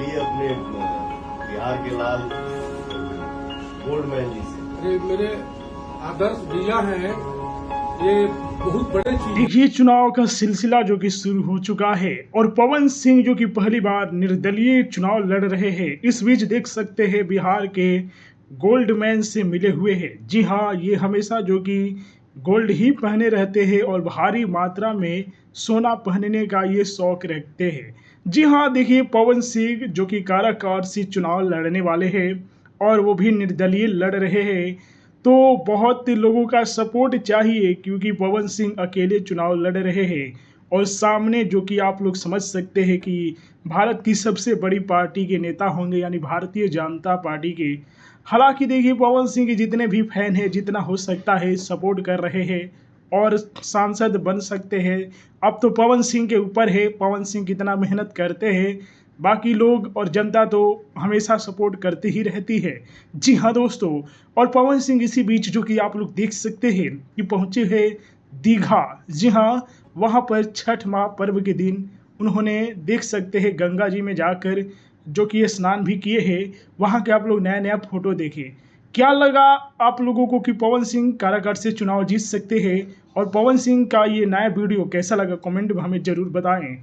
निर्दलीय अपने बिहार के लाल गोल्डमैन जी से। ये मेरे आदर्श भैया हैं, ये बहुत बड़े चीज। देखिए, चुनाव का सिलसिला जो कि शुरू हो चुका है और पवन सिंह जो कि पहली बार निर्दलीय चुनाव लड़ रहे हैं। इस बीच देख सकते हैं बिहार के गोल्डमैन से मिले हुए हैं। जी हाँ, ये हमेशा जो कि गोल्ड ही पहने रहते हैं और भारी मात्रा में सोना पहनने का ये शौक रखते हैं। जी हाँ, देखिए पवन सिंह जो कि काराकाट से चुनाव लड़ने वाले हैं और वो भी निर्दलीय लड़ रहे हैं, तो बहुत लोगों का सपोर्ट चाहिए क्योंकि पवन सिंह अकेले चुनाव लड़ रहे हैं और सामने जो कि आप लोग समझ सकते हैं कि भारत की सबसे बड़ी पार्टी के नेता होंगे, यानी भारतीय जनता पार्टी के। हालांकि देखिए, पवन सिंह के जितने भी फैन हैं, जितना हो सकता है सपोर्ट कर रहे हैं और सांसद बन सकते हैं। अब तो पवन सिंह के ऊपर है, पवन सिंह कितना मेहनत करते हैं। बाकी लोग और जनता तो हमेशा सपोर्ट करती ही रहती है। जी हाँ दोस्तों, और पवन सिंह इसी बीच जो कि आप लोग देख सकते हैं कि पहुंचे हैं दीघा। जी हाँ, वहाँ पर छठ महापर्व के दिन उन्होंने देख सकते हैं गंगा जी में जाकर जो कि स्नान भी किए हैं। वहाँ के आप लोग नया नया फोटो देखें। क्या लगा आप लोगों को कि पवन सिंह कारागार से चुनाव जीत सकते हैं? और पवन सिंह का ये नया वीडियो कैसा लगा, कमेंट में हमें ज़रूर बताएं।